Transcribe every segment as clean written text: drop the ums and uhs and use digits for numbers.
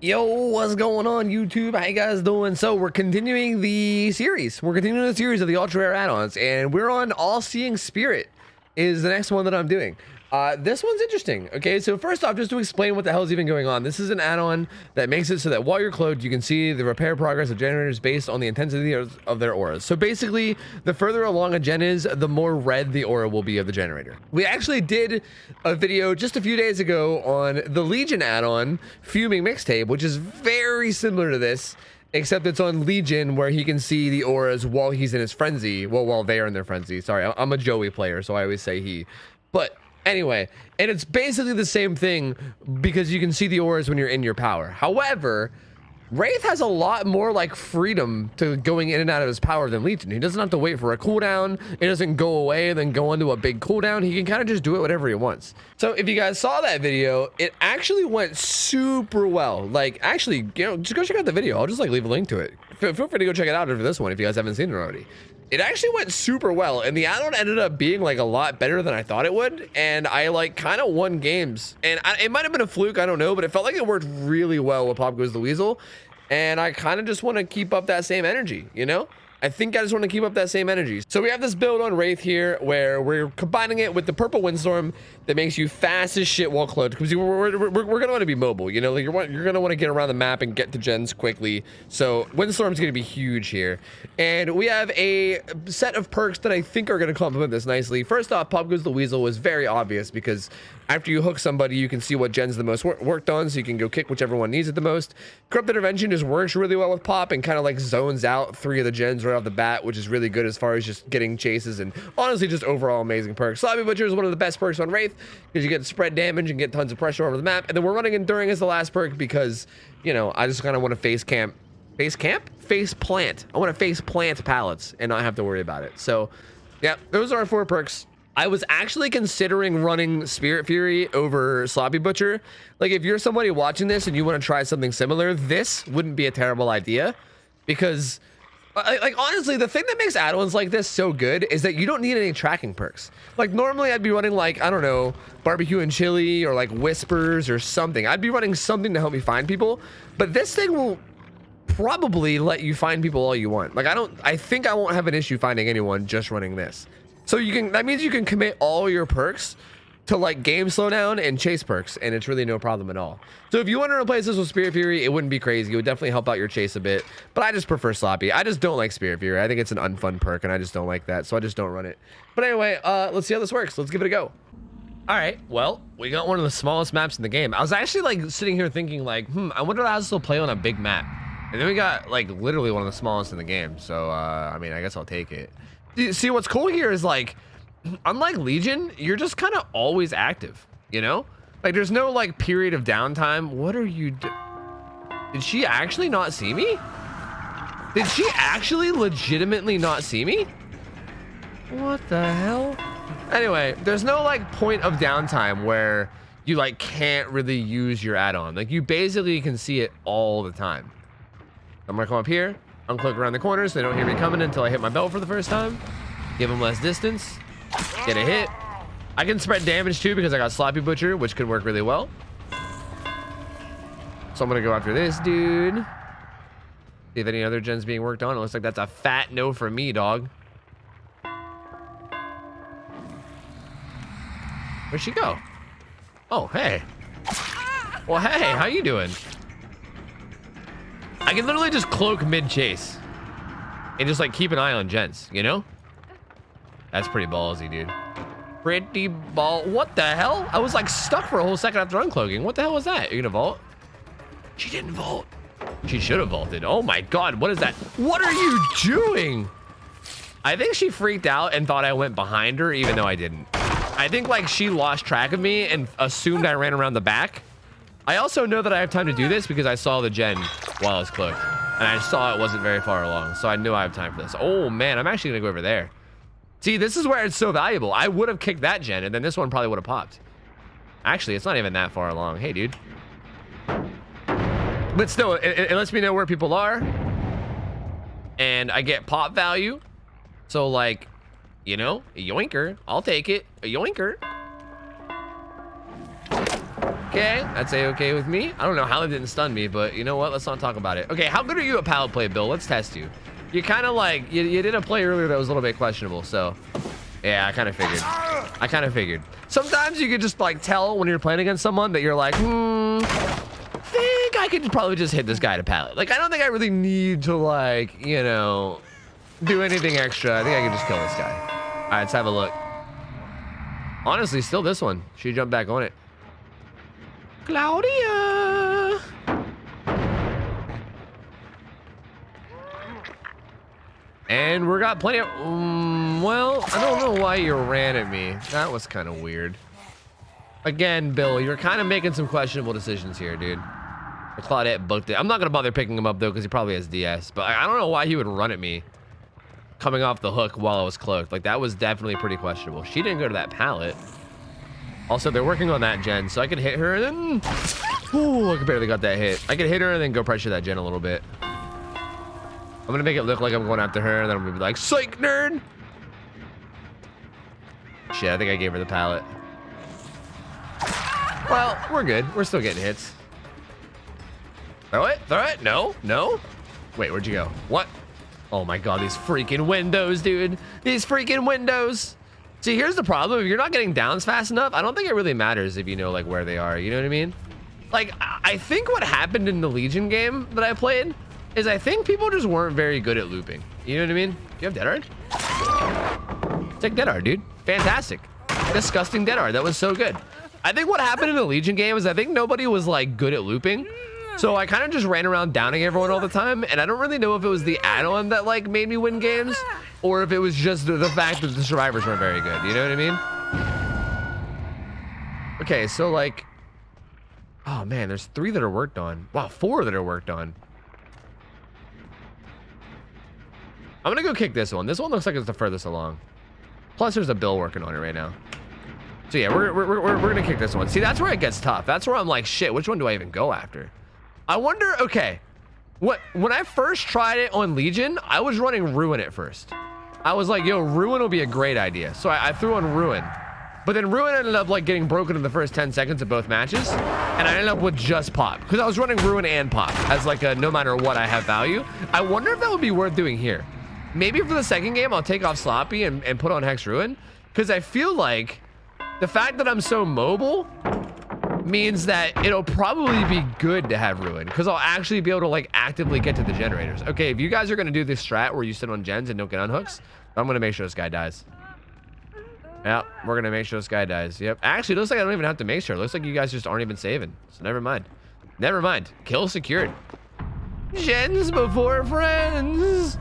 Yo, what's going on YouTube? How you guys doing? So we're continuing the series. We're continuing the series of the ultra rare add-ons, and we're on All-Seeing Spirit is the next one that I'm doing. This one's interesting. Okay, so first off, just to explain what the hell is even going on, this is an add-on that makes it so that while you're clothed, you can see the repair progress of generators based on the intensity of their auras. So basically, the further along a gen is, the more red the aura will be of the generator. We actually did a video just a few days ago on the Legion add-on, Fuming Mixtape, which is very similar to this, except it's on Legion where he can see the auras while he's in his frenzy. Well, while they are in their frenzy. Sorry, I'm a Joey player, so I always say he. But anyway, and it's basically the same thing because you can see the auras when you're in your power. However, Wraith has a lot more like freedom to going in and out of his power than Legion. He doesn't have to wait for a cooldown. It doesn't go away and then go into a big cooldown. He can kind of just do it whatever he wants. So if you guys saw that video, it actually went super well. Like, actually, you know, just go check out the video. I'll just like leave a link to it. Feel free to go check it out after this one if you guys haven't seen it already. It actually went super well, and the add-on ended up being like a lot better than I thought it would, and I like kind of won games. And it might have been a fluke, I don't know, but it felt like it worked really well with Pop Goes the Weasel, and I kind of just want to keep up that same energy, you know? I think I just want to keep up that same energy. So we have this build on Wraith here where we're combining it with the purple windstorm that makes you fast as shit while clothed, because we're gonna want to be mobile, you know, like you're gonna want to get around the map and get to gens quickly. So windstorm's gonna be huge here, and we have a set of perks that I think are gonna complement this nicely. First off, Pop Goes the Weasel was very obvious because after you hook somebody, you can see what gen's the most worked on, so you can go kick whichever one needs it the most. Corrupt Intervention just works really well with Pop and kind of like zones out 3 of the gens right off the bat, which is really good as far as just getting chases and honestly just overall amazing perks. Sloppy Butcher is one of the best perks on Wraith because you get spread damage and get tons of pressure over the map. And then we're running Enduring as the last perk because, you know, I just kind of want to face plant. I want to face plant pallets and not have to worry about it. So yeah, those are our 4 perks. I was actually considering running Spirit Fury over Sloppy Butcher. Like, if you're somebody watching this and you want to try something similar, this wouldn't be a terrible idea, because like honestly, the thing that makes add-ons like this so good is that you don't need any tracking perks. Like, normally I'd be running like, I don't know, Barbecue and Chili or like Whispers or something. I'd be running something to help me find people, but this thing will probably let you find people all you want. Like, I think I won't have an issue finding anyone just running this. So that means you can commit all your perks to like game slowdown and chase perks, and it's really no problem at all. So if you want to replace this with Spirit Fury, it wouldn't be crazy. It would definitely help out your chase a bit, but I just prefer Sloppy. I just don't like Spirit Fury. I think it's an unfun perk, and I just don't like that, so I just don't run it. But anyway, let's see how this works. Let's give it a go. All right, well, we got one of the smallest maps in the game. I was actually like sitting here thinking like, I wonder how this will play on a big map. And then we got like literally one of the smallest in the game. So, I mean, I guess I'll take it. See, what's cool here is like, unlike Legion, you're just kind of always active, you know? Like, there's no like period of downtime. What are you Did she actually not see me? Did she actually legitimately not see me? What the hell? Anyway, there's no like point of downtime where you like can't really use your add-on. Like, you basically can see it all the time. I'm gonna come up here, unclick around the corners so they don't hear me coming until I hit my belt for the first time. Give them less distance. Get a hit. I can spread damage too because I got Sloppy Butcher, which could work really well. So I'm gonna go after this dude. See if any other gens being worked on. It looks like that's a fat no for me, dog. Where'd she go? Oh, hey. Well, hey, how you doing? I can literally just cloak mid-chase and just like keep an eye on gens, you know? That's pretty ballsy, dude. Pretty ball. What the hell? I was like stuck for a whole second after uncloaking. What the hell was that? Are you gonna vault? She didn't vault. She should have vaulted. Oh my god, what is that? What are you doing? I think she freaked out and thought I went behind her, even though I didn't. I think like she lost track of me and assumed I ran around the back. I also know that I have time to do this because I saw the gen while I was cloaked, and I saw it wasn't very far along, so I knew I have time for this. Oh man, I'm actually gonna go over there. See, this is where it's so valuable. I would have kicked that gen, and then this one probably would have popped. Actually, it's not even that far along. Hey, dude. But still, it lets me know where people are, and I get pop value. So like, you know, a yoinker, I'll take it. A yoinker. Okay, that's a-okay with me. I don't know how it didn't stun me, but you know what? Let's not talk about it. Okay, how good are you at pallet play, Bill? Let's test you. You kind of like, you did a play earlier that was a little bit questionable, so. Yeah, I kind of figured. Sometimes you could just like tell when you're playing against someone that you're like, think I could probably just hit this guy to pallet. Like, I don't think I really need to like, you know, do anything extra. I think I can just kill this guy. All right, let's have a look. Honestly, still this one. She jumped back on it. Claudia. And we got plenty of, well, I don't know why you ran at me. That was kind of weird. Again, Bill, you're kind of making some questionable decisions here, dude. Claudette booked it. I'm not going to bother picking him up, though, because he probably has DS. But I don't know why he would run at me coming off the hook while I was cloaked. Like, that was definitely pretty questionable. She didn't go to that pallet. Also, they're working on that gen, so I could hit her and then... Ooh, I barely got that hit. I could hit her and then go pressure that gen a little bit. I'm going to make it look like I'm going after her, and then I'm going to be like, psych, nerd! Shit, I think I gave her the pallet. Well, we're good. We're still getting hits. Throw it, throw it. No, no. Wait, where'd you go? What? Oh my God, these freaking windows, dude. These freaking windows. See, here's the problem. If you're not getting downs fast enough, I don't think it really matters if you know like where they are. You know what I mean? Like, I think what happened in the Legion game that I played is I think people just weren't very good at looping. You know what I mean? Do you have Dead Hard? Take Dead Hard, dude. Fantastic. Disgusting Dead Hard. That was so good. I think what happened in the Legion game is I think nobody was like good at looping. So I kind of just ran around downing everyone all the time. And I don't really know if it was the add-on that like made me win games or if it was just the fact that the survivors weren't very good. You know what I mean? Okay, so like, oh man, there's 3 that are worked on. Wow, 4 that are worked on. I'm gonna go kick this one. This one looks like it's the furthest along. Plus there's a Bill working on it right now. So yeah, we're gonna kick this one. See, that's where it gets tough. That's where I'm like, shit, which one do I even go after? I wonder, okay, when I first tried it on Legion, I was running Ruin at first. I was like, yo, Ruin will be a great idea. So I threw on Ruin. But then Ruin ended up like getting broken in the first 10 seconds of both matches. And I ended up with just Pop. Because I was running Ruin and Pop as like a no matter what I have value. I wonder if that would be worth doing here. Maybe for the second game, I'll take off Sloppy and put on Hex Ruin. Because I feel like the fact that I'm so mobile means that it'll probably be good to have Ruin. Because I'll actually be able to like actively get to the generators. Okay, if you guys are going to do this strat where you sit on gens and don't get unhooks, I'm going to make sure this guy dies. Yeah, we're going to make sure this guy dies. Yep. Actually, it looks like I don't even have to make sure. It looks like you guys just aren't even saving. So never mind. Never mind. Kill secured. Gens before friends.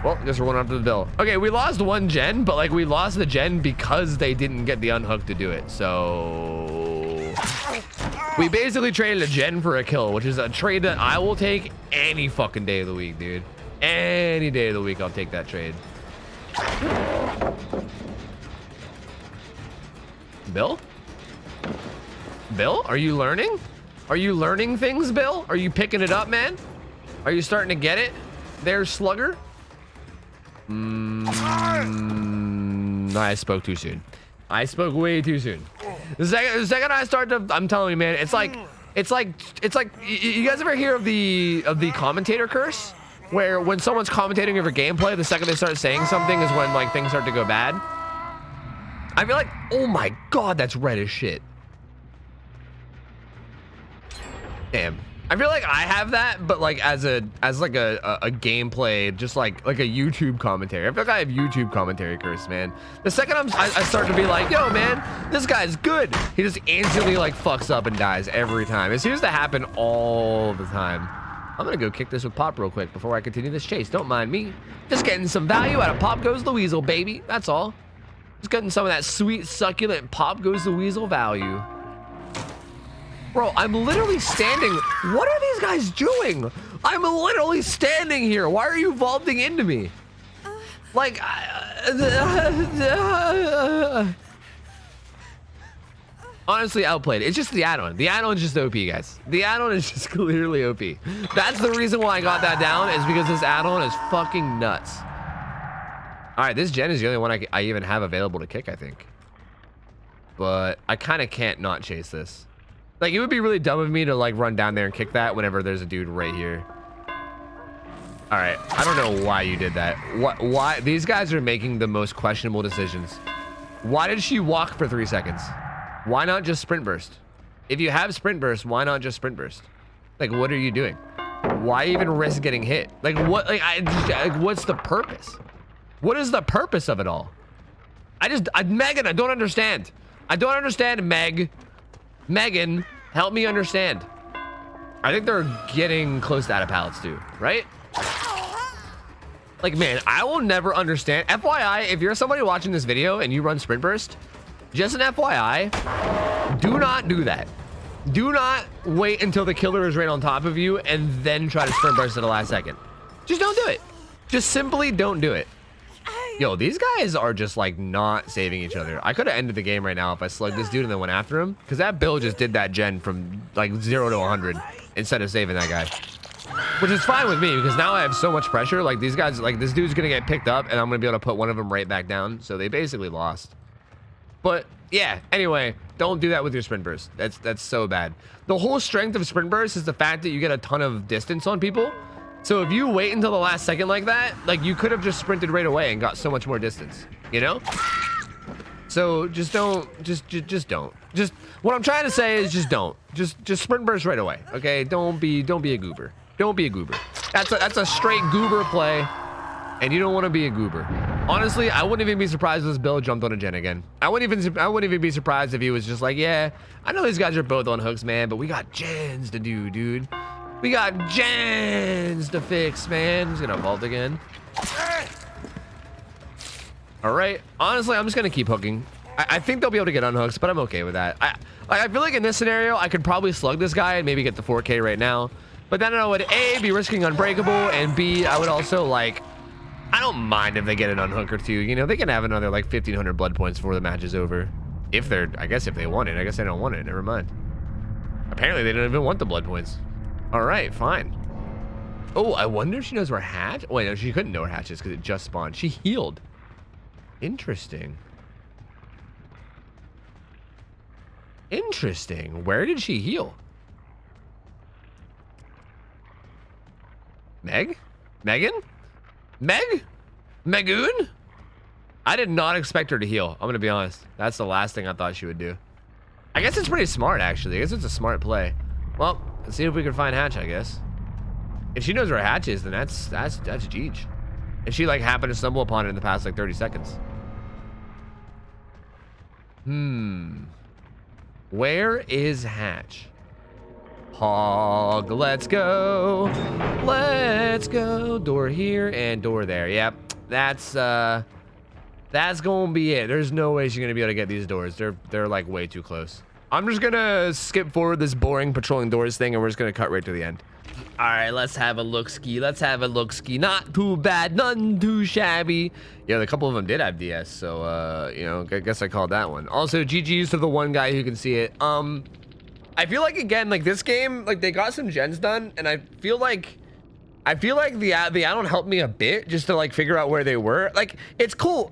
Well, I guess we're going after the Bill. Okay, we lost 1 gen, but like we lost the gen because they didn't get the unhook to do it. So we basically traded a gen for a kill, which is a trade that I will take any fucking day of the week, dude. Any day of the week, I'll take that trade. Bill? Bill, are you learning? Are you learning things, Bill? Are you picking it up, man? Are you starting to get it? There's Slugger. I spoke too soon. I spoke way too soon. The second I start to, I'm telling you, man, it's like, you guys ever hear of the commentator curse? Where when someone's commentating over gameplay, the second they start saying something is when like things start to go bad. I feel like, oh my God, that's red as shit. Damn. I feel like I have that, but like as like a gameplay, just like a YouTube commentary. I feel like I have YouTube commentary curse, man. The second I start to be like, yo, man, this guy's good. He just instantly like fucks up and dies every time. It seems to happen all the time. I'm gonna go kick this with Pop real quick before I continue this chase. Don't mind me. Just getting some value out of Pop Goes the Weasel, baby. That's all. Just getting some of that sweet, succulent Pop Goes the Weasel value. Bro, I'm literally standing. What are these guys doing? I'm literally standing here. Why are you vaulting into me? Like, honestly, outplayed. It's just the add-on. The add-on is just OP, guys. The add-on is just clearly OP. That's the reason why I got that down, is because this add-on is fucking nuts. All right, this gen is the only one I even have available to kick, I think. but I kind of can't not chase this. Like, it would be really dumb of me to like run down there and kick that whenever there's a dude right here. All right, I don't know why you did that. Why? These guys are making the most questionable decisions. Why did she walk for 3 seconds? Why not just sprint burst? If you have sprint burst, why not just sprint burst? Like, what are you doing? Why even risk getting hit? Like, what? Like, what's the purpose? What is the purpose of it all? Megan, I don't understand. I don't understand, Megan, help me understand. I think they're getting close to out of pallets too, right? Like, man, I will never understand. FYI, if you're somebody watching this video and you run sprint burst, just an FYI, do not do that. Do not wait until the killer is right on top of you and then try to sprint burst at the last second. Just don't do it. Just simply don't do it. Yo, these guys are just like not saving each other. I could have ended the game right now if I slugged this dude and then went after him, because that Bill just did that gen from like 0 to 100 instead of saving that guy. Which is fine with me, because now I have so much pressure. Like, these guys, like, this dude's gonna get picked up and I'm gonna be able to put one of them right back down. So they basically lost. But yeah, anyway, don't do that with your sprint burst. That's so bad. The whole strength of sprint burst is the fact that you get a ton of distance on people. So if you wait until the last second like that, like, you could have just sprinted right away and got so much more distance, you know? So just don't, just don't. Just, what I'm trying to say is just don't. Just sprint burst right away, okay? Don't be a goober. Don't be a goober. That's a straight goober play, and you don't want to be a goober. Honestly, I wouldn't even be surprised if this Bill jumped on a gen again. I wouldn't even be surprised if he was just like, yeah, I know these guys are both on hooks, man, but we got gens to do, dude. We got gens to fix, man. He's gonna vault again. All right. Honestly, I'm just gonna keep hooking. I think they'll be able to get unhooks, but I'm okay with that. I feel like in this scenario, I could probably slug this guy and maybe get the 4K right now. But then I would A, be risking unbreakable, and B, I would also, like, I don't mind if they get an unhook or two. You know, they can have another like 1,500 blood points before the match is over. If they're, I guess if they want it. I guess they don't want it. Never mind. Apparently they don't even want the blood points. All right, fine. Oh, I wonder if she knows where Hatch. Wait, no, she couldn't know where Hatch is because it just spawned. She healed. Interesting. Interesting. Where did she heal? Megan? Megoon? I did not expect her to heal. I'm gonna be honest. That's the last thing I thought she would do. I guess it's pretty smart, actually. I guess it's a smart play. Well, let's see if we can find Hatch, I guess. If she knows where Hatch is, then that's Jeej. If she like happened to stumble upon it in the past like 30 seconds. Where is Hatch? Hog, let's go. Let's go. Door here and door there. Yep. That's gonna be it. There's no way she's gonna be able to get these doors. They're like way too close. I'm just gonna skip forward this boring patrolling doors thing and we're just gonna cut right to the end. All right, let's have a look-ski. Not too bad, none too shabby. Yeah, a couple of them did have DS, so you know, I guess I called that one. Also, GG's to the one guy who can see it. I feel like, again, like this game, like they got some gens done, and I feel like the add-on helped me a bit just to like figure out where they were. Like, it's cool.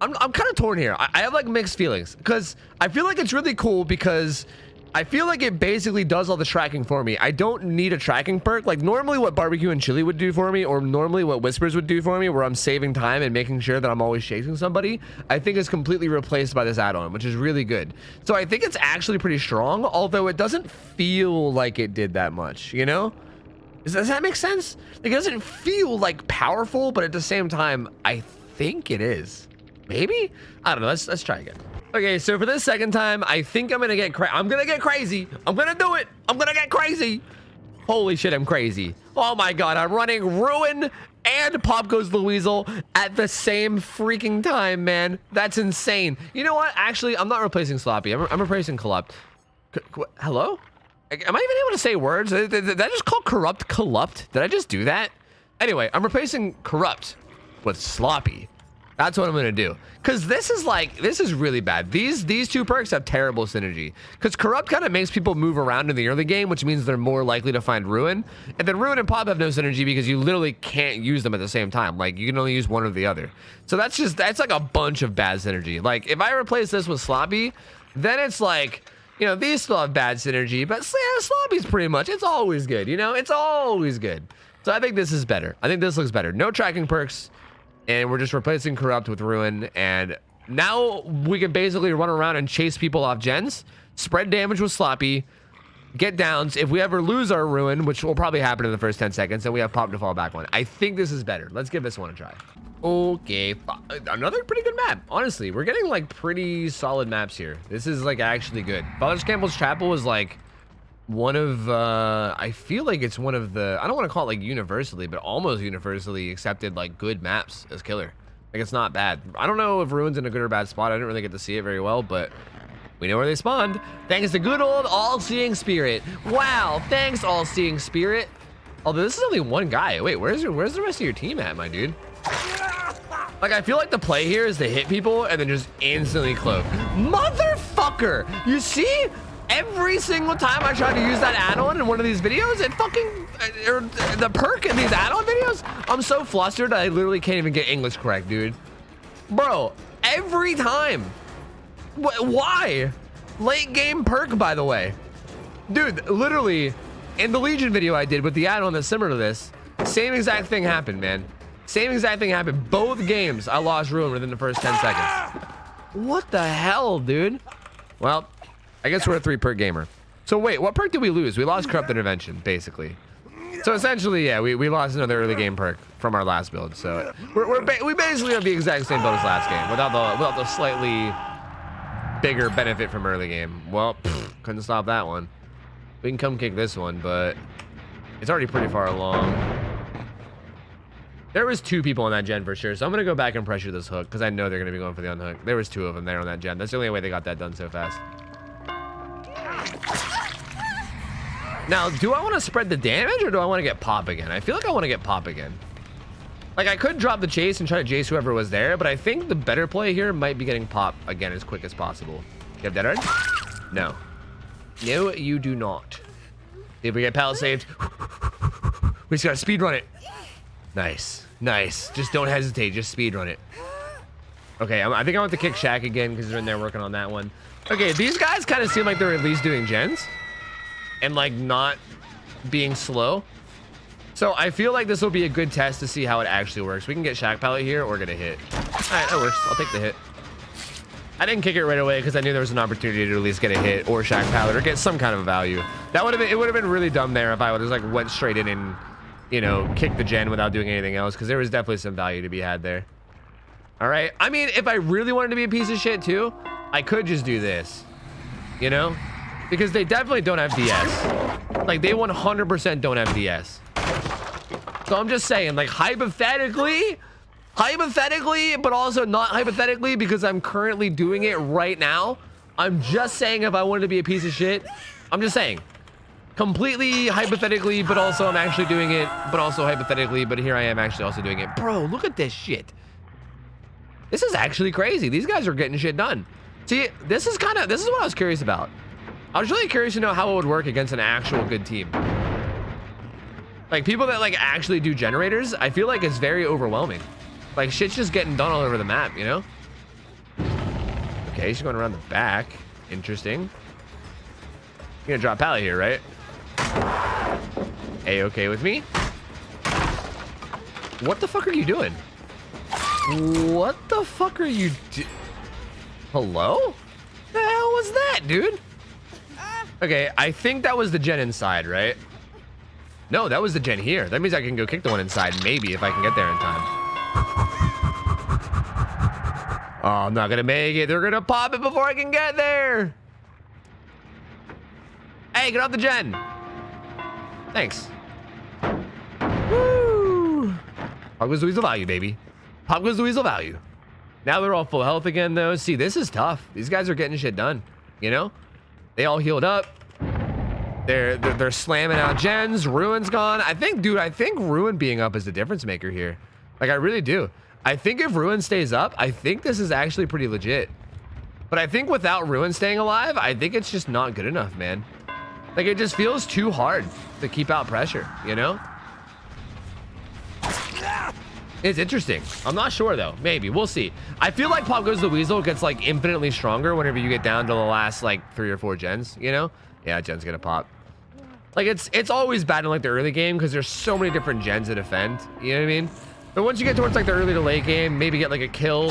I'm kind of torn here. I have like mixed feelings because I feel like it's really cool because I feel like it basically does all the tracking for me. I don't need a tracking perk. Like normally what barbecue and chili would do for me, or normally what whispers would do for me, where I'm saving time and making sure that I'm always chasing somebody, I think is completely replaced by this add-on, which is really good. So I think it's actually pretty strong, although it doesn't feel like it did that much, you know? Does that make sense? Like, it doesn't feel like powerful, but at the same time, I think it is. Maybe? I don't know. Let's try again. Okay, so for this second time, I think I'm gonna get crazy. I'm gonna do it. I'm gonna get crazy. Holy shit, I'm crazy. Oh my god, I'm running Ruin and Pop Goes the Weasel at the same freaking time, man. That's insane. You know what? Actually, I'm not replacing Sloppy. I'm replacing Corrupt. Hello? Am I even able to say words? Did I just call Corrupt? Did I just do that? Anyway, I'm replacing Corrupt with Sloppy. That's what I'm gonna do. Cause this is really bad. These two perks have terrible synergy. Cause Corrupt kind of makes people move around in the early game, which means they're more likely to find Ruin. And then Ruin and Pop have no synergy because you literally can't use them at the same time. Like you can only use one or the other. So that's like a bunch of bad synergy. Like if I replace this with Sloppy, then it's like, you know, these still have bad synergy, but yeah, Sloppy's pretty much, it's always good, you know? It's always good. So I think this is better. I think this looks better. No tracking perks. And we're just replacing Corrupt with Ruin. And now we can basically run around and chase people off gens, spread damage with Sloppy, get downs. If we ever lose our Ruin, which will probably happen in the first 10 seconds, then we have Pop to fall back on. I think this is better. Let's give this one a try. Okay, another pretty good map. Honestly, we're getting like pretty solid maps here. This is like actually good. Father's Campbell's Chapel was like one of, I feel like it's one of the, I don't want to call it like universally, but almost universally accepted like good maps as killer. Like it's not bad. I don't know if Ruin's in a good or bad spot. I didn't really get to see it very well, but we know where they spawned. Thanks to good old All-Seeing Spirit. Wow, thanks All-Seeing Spirit. Although this is only one guy. Wait, where's the rest of your team at, my dude? Like, I feel like the play here is to hit people and then just instantly cloak. Motherfucker! You see? Every single time I try to use that add-on in one of these videos, it fucking, or the perk in these add-on videos, I'm so flustered I literally can't even get English correct, dude. Bro, every time. Why? Late game perk, by the way. Dude, literally, in the Legion video I did with the add-on that's similar to this, same exact thing happened, man. Same exact thing happened. Both games, I lost Ruin within the first 10 seconds. What the hell, dude? Well, I guess we're a 3-perk gamer. So wait, what perk did we lose? We lost Corrupt Intervention, basically. So essentially, yeah, we lost another early game perk from our last build. So we basically have the exact same build as last game, without the slightly bigger benefit from early game. Well, couldn't stop that one. We can come kick this one, but it's already pretty far along. There was 2 people on that gen for sure, so I'm gonna go back and pressure this hook because I know they're gonna be going for the unhook. There was 2 of them there on that gen. That's the only way they got that done so fast. Now, do I want to spread the damage or do I want to get Pop again? I feel like I want to get Pop again. Like, I could drop the chase and try to chase whoever was there, but I think the better play here might be getting Pop again as quick as possible. You have Dead Hard? No. No, you do not. If we get pallet saved, we just gotta speed run it. Nice, nice. Just don't hesitate, just speed run it. Okay, I think I want to kick Shaq again because they're in there working on that one. Okay, these guys kind of seem like they're at least doing gens and like not being slow. So I feel like this will be a good test to see how it actually works. We can get Shaq pallet here or get a hit. All right, that works. I'll take the hit. I didn't kick it right away because I knew there was an opportunity to at least get a hit or Shaq pallet or get some kind of value. That would have been, it would have been really dumb there if I would have just like went straight in and, you know, kicked the gen without doing anything else, because there was definitely some value to be had there. All right. I mean, if I really wanted to be a piece of shit too, I could just do this, you know, because they definitely don't have DS. Like they 100% don't have DS. So I'm just saying, like hypothetically, but also not hypothetically because I'm currently doing it right now. I'm just saying if I wanted to be a piece of shit, I'm just saying. Completely hypothetically, but also I'm actually doing it, but also hypothetically, but here I am actually also doing it. Bro, look at this shit. This is actually crazy. These guys are getting shit done. See, this is what I was curious about. I was really curious to know how it would work against an actual good team. Like people that like actually do generators, I feel like it's very overwhelming. Like shit's just getting done all over the map, you know? Okay, she's going around the back. Interesting. You're gonna drop pallet here, right? A-okay with me? What the fuck are you doing? What the fuck are you Hello? The hell was that, dude? Okay, I think that was the gen inside, right? No, that was the gen here. That means I can go kick the one inside, maybe, if I can get there in time. Oh, I'm not gonna make it. They're gonna pop it before I can get there. Hey, get off the gen. Thanks. Woo. Pop goes the weasel value, baby. Pop goes the weasel value. Now they're all full health again, though. See, this is tough. These guys are getting shit done, you know? They all healed up. They're slamming out gens. Ruin's gone. I think Ruin being up is the difference maker here. Like, I really do. I think if Ruin stays up, I think this is actually pretty legit. But I think without Ruin staying alive, I think it's just not good enough, man. Like, it just feels too hard to keep out pressure, you know? It's interesting. I'm not sure, though. Maybe. We'll see. I feel like Pop Goes the Weasel gets, like, infinitely stronger whenever you get down to the last, like, 3 or 4 gens, you know? Yeah, gen's gonna pop. Like, it's always bad in, like, the early game because there's so many different gens to defend. You know what I mean? But once you get towards, like, the early to late game, maybe get, like, a kill,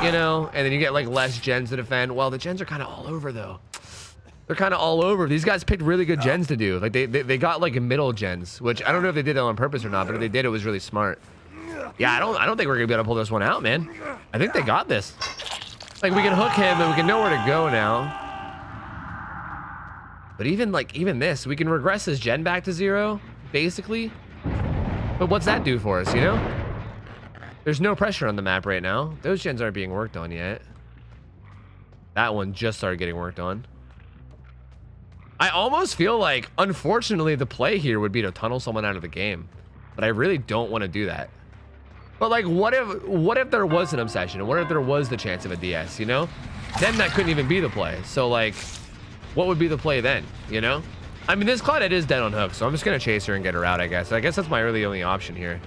you know? And then you get, like, less gens to defend. Well, the gens are kind of all over, though. They're kind of all over. These guys picked really good gens to do. Like, they got, like, middle gens, which I don't know if they did that on purpose or not, but if they did, it was really smart. Yeah, I don't think we're gonna be able to pull this one out, man. I think they got this. Like, we can hook him and we can know where to go now. But even this, we can regress his gen back to 0, basically. But what's that do for us, you know? There's no pressure on the map right now. Those gens aren't being worked on yet. That one just started getting worked on. I almost feel like, unfortunately, the play here would be to tunnel someone out of the game. But I really don't want to do that. But, like, what if there was an obsession? And what if there was the chance of a DS, you know? Then that couldn't even be the play. So, like, what would be the play then, you know? I mean, this Claudette is dead on hook, so I'm just going to chase her and get her out, I guess. I guess that's my really only option here.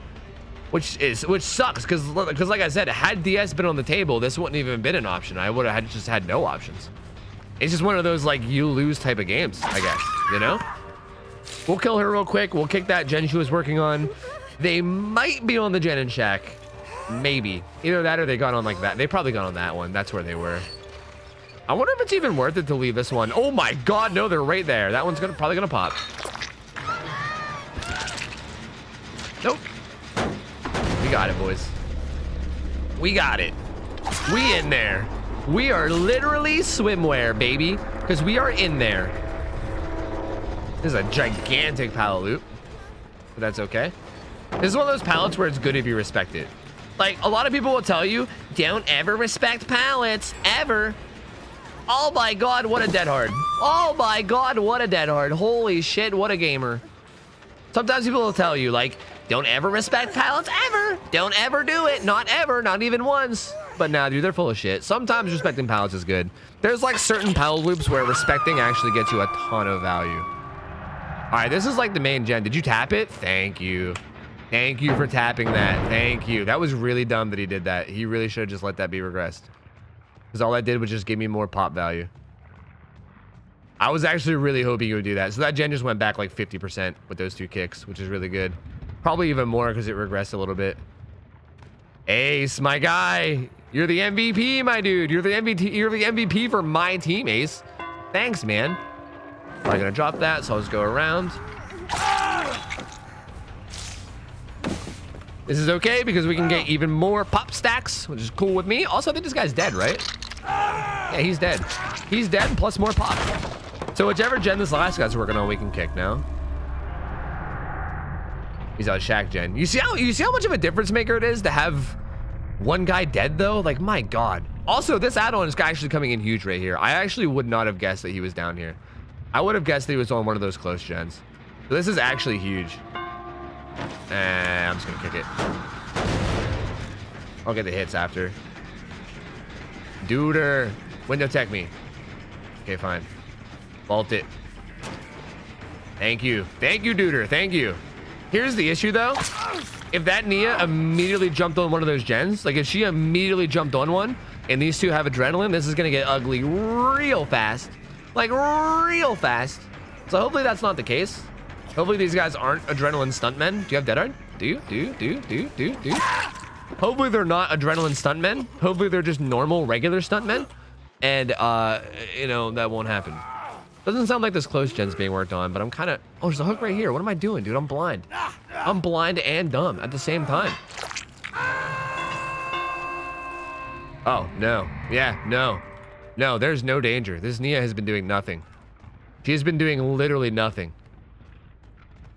Which sucks, because like I said, had DS been on the table, this wouldn't even been an option. I would have just had no options. It's just one of those, like, you lose type of games, I guess, you know? We'll kill her real quick. We'll kick that gen she was working on. They might be on the gen and shack. Maybe. Either that or they got on like that. They probably got on that one. That's where they were. I wonder if it's even worth it to leave this one. Oh my god, no, they're right there. That one's probably gonna pop. Nope. We got it, boys. We got it. We in there. We are literally swimwear, baby. Because we are in there. This is a gigantic pallet loop. But that's okay. This is one of those pallets where it's good if you respect it. Like, a lot of people will tell you, don't ever respect pallets, ever. Oh my god, what a dead hard. Oh my god, what a dead hard. Holy shit, what a gamer. Sometimes people will tell you, like, don't ever respect pallets, ever. Don't ever do it. Not ever, not even once. But nah, dude, they're full of shit. Sometimes respecting pallets is good. There's, like, certain pallet loops where respecting actually gets you a ton of value. All right, this is, like, the main gen. Did you tap it? Thank you. Thank you for tapping that. Thank you. That was really dumb that he did that. He really should have just let that be regressed. Because all that did was just give me more pop value. I was actually really hoping he would do that. So that gen just went back like 50% with those 2 kicks, which is really good. Probably even more because it regressed a little bit. Ace, my guy. You're the MVP, my dude. You're the MVP for my team, Ace. Thanks, man. I'm gonna drop that, so I'll just go around. This is okay because we can get even more pop stacks, which is cool with me. Also, I think this guy's dead, right? Yeah, he's dead. He's dead plus more pop. So whichever gen this last guy's working on, we can kick now. He's out of shack gen. You see how much of a difference maker it is to have one guy dead though? Like, my god. Also, this add-on is actually coming in huge right here. I actually would not have guessed that he was down here. I would have guessed that he was on one of those close gens. So this is actually huge. I'm just gonna kick it. I'll get the hits after. Duder. Window tech me. Okay, fine. Vault it. Thank you. Thank you, Duder. Thank you. Here's the issue, though. If that Nia immediately jumped on one of those gens, like if she immediately jumped on one, and these two have adrenaline, this is gonna get ugly real fast. Like, real fast. So hopefully that's not the case. Hopefully these guys aren't adrenaline stuntmen. Do you have dead hard? Do you? Hopefully they're not adrenaline stuntmen. Hopefully they're just normal, regular stuntmen. And, you know, that won't happen. Doesn't sound like this close gen's being worked on, but I'm kind of... Oh, there's a hook right here. What am I doing, dude? I'm blind. I'm blind and dumb at the same time. Oh, no. Yeah, no. No, there's no danger. This Nia has been doing nothing. She's been doing literally nothing.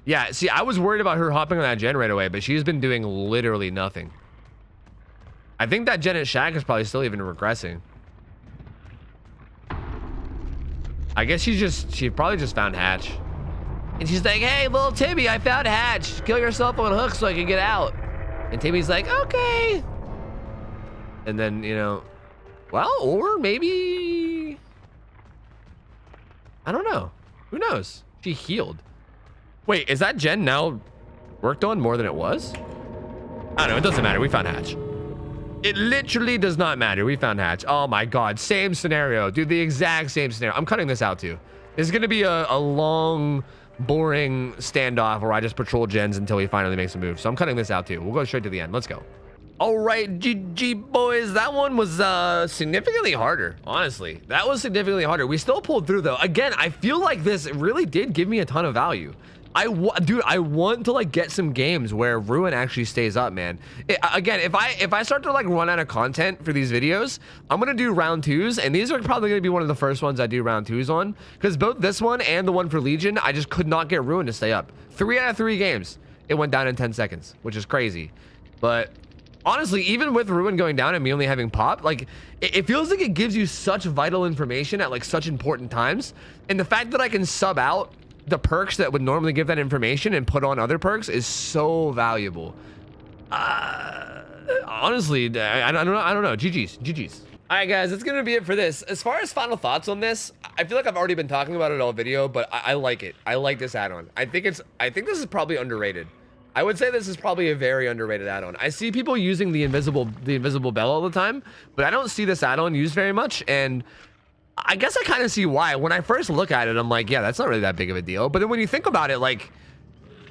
Yeah, see, I was worried about her hopping on that gen right away, but she's been doing literally nothing. I think that gen at shack is probably still even regressing. I guess she probably just found hatch. And she's like, hey, little Timmy, I found hatch. Kill yourself on hook so I can get out. And Timmy's like, okay. And then, you know, well, or maybe, I don't know. Who knows? She healed. Wait, is that gen now worked on more than it was? I don't know. It doesn't matter. We found hatch. It literally does not matter. We found hatch. Oh my God. Same scenario. Dude, the exact same scenario. I'm cutting this out too. This is going to be a long, boring standoff where I just patrol gens until he finally makes a move. So I'm cutting this out too. We'll go straight to the end. Let's go. All right, GG boys. That one was significantly harder. Honestly, that was significantly harder. We still pulled through though. Again, I feel like this really did give me a ton of value. Dude, I want to like get some games where Ruin actually stays up, man. Again, if I start to like run out of content for these videos, I'm gonna do round 2s, and these are probably gonna be one of the first ones I do round 2s on, because both this one and the one for Legion, I just could not get Ruin to stay up. 3 out of 3 games, it went down in 10 seconds, which is crazy. But honestly, even with Ruin going down and me only having pop, like it feels like it gives you such vital information at like such important times, and the fact that I can sub out the perks that would normally give that information and put on other perks is so valuable. Honestly, I don't know. GG's. All right, guys, that's gonna be it for this. As far as final thoughts on this, I feel like I've already been talking about it all video, but I like it. I like this add-on. I think this is probably underrated. I would say this is probably a very underrated add-on. I see people using the invisible bell all the time, but I don't see this add-on used very much, and I guess I kind of see why. When I first look at it, I'm like, yeah, that's not really that big of a deal. But then when you think about it, like,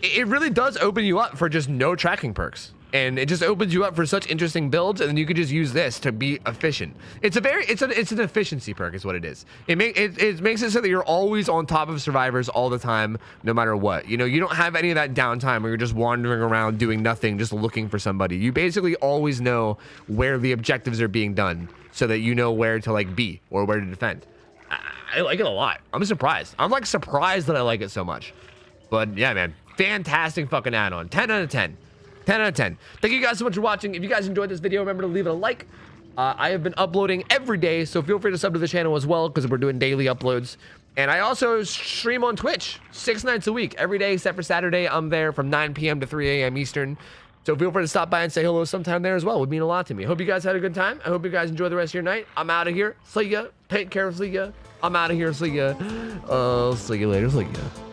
it really does open you up for just no tracking perks. And it just opens you up for such interesting builds, and then you could just use this to be efficient. It's an efficiency perk is what it is. It makes it so that you're always on top of survivors all the time, no matter what. You know, you don't have any of that downtime where you're just wandering around doing nothing, just looking for somebody. You basically always know where the objectives are being done, so that you know where to like be or where to defend. I like it a lot. I'm surprised. I'm like surprised that I like it so much. But yeah, man, fantastic fucking add-on. 10 out of 10. 10 out of 10. Thank you guys so much for watching. If you guys enjoyed this video, remember to leave it a like. I have been uploading every day, so feel free to sub to the channel as well, because we're doing daily uploads. And I also stream on Twitch 6 nights a week, every day except for Saturday. I'm there from 9 p.m. to 3 a.m. Eastern. So feel free to stop by and say hello sometime there as well. It would mean a lot to me. I hope you guys had a good time. I hope you guys enjoy the rest of your night. I'm out of here. See ya. Take care. See ya. I'm out of here. See ya. See you later. See ya.